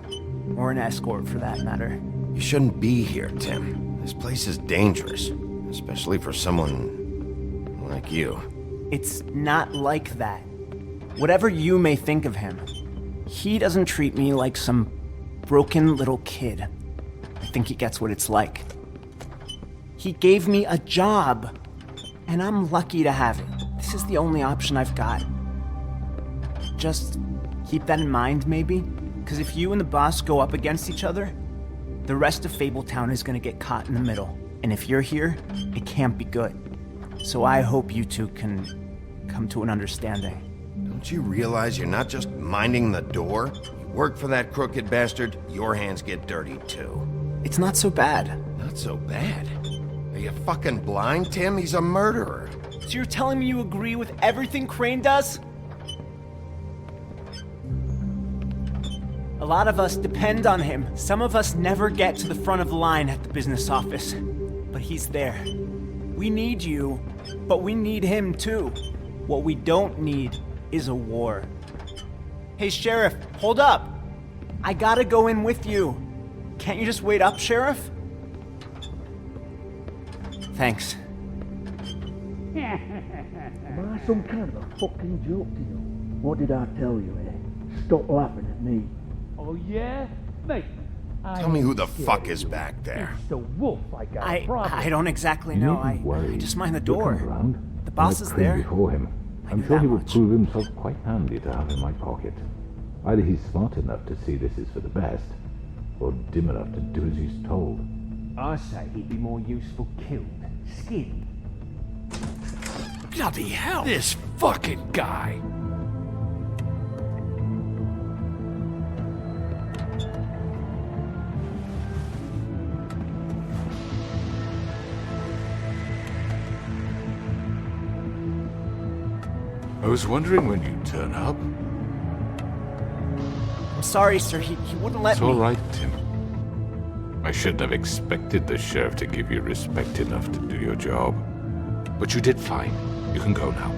or an escort for that matter. You shouldn't be here, Tim. This place is dangerous, especially for someone like you. It's not like that. Whatever you may think of him, he doesn't treat me like some broken little kid. I think he gets what it's like. He gave me a job, and I'm lucky to have it. This is the only option I've got. Just keep that in mind, maybe? Because if you and the boss go up against each other, the rest of Fabletown is going to get caught in the middle. And if you're here, it can't be good. So I hope you two can come to an understanding. Don't you realize you're not just minding the door? You work for that crooked bastard, your hands get dirty too. It's not so bad. Not so bad? Are you fucking blind, Tim? He's a murderer. So you're telling me you agree with everything Crane does? A lot of us depend on him. Some of us never get to the front of the line at the business office. But he's there. We need you, but we need him too. What we don't need is a war. Hey, Sheriff, hold up. I gotta go in with you. Can't you just wait up, Sheriff? Thanks. Am I some kind of a fucking joke to you? What did I tell you, eh? Stop laughing at me. Oh, yeah? Mate, Tell me who the fuck is back there. It's the wolf I got a problem. I don't exactly know. I just mind the door. The boss is there. Before him. I'm sure he would prove himself quite handy to have in my pocket. Either he's smart enough to see this is for the best, or dim enough to do as he's told. I say he'd be more useful killed. Skinned. Bloody hell! This fucking guy! I was wondering when you'd turn up. I'm sorry, sir. He wouldn't let It's me. all right, Tim. I shouldn't have expected the sheriff to give you respect enough to do your job. But you did fine. You can go now.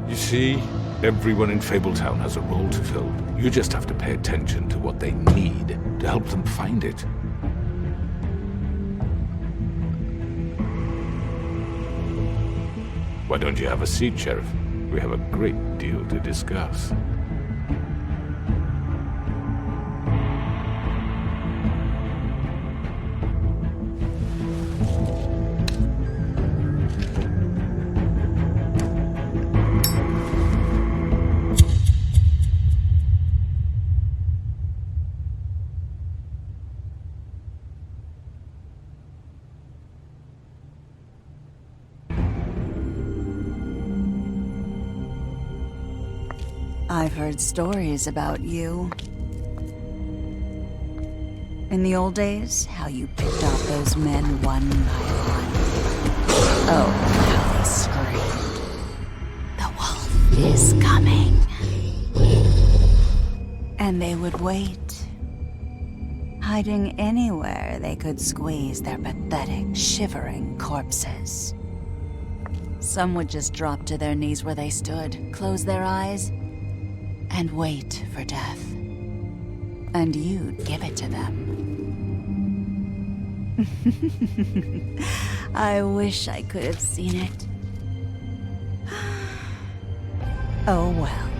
You see, everyone in Fabletown has a role to fill. You just have to pay attention to what they need to help them find it. Why don't you have a seat, Sheriff? We have a great deal to discuss. I've heard stories about you. In the old days, how you picked off those men one by one. Oh, how they screamed. The wolf is coming. And they would wait, hiding anywhere they could squeeze their pathetic, shivering corpses. Some would just drop to their knees where they stood, close their eyes, and wait for death. And you'd give it to them. I wish I could have seen it. Oh well.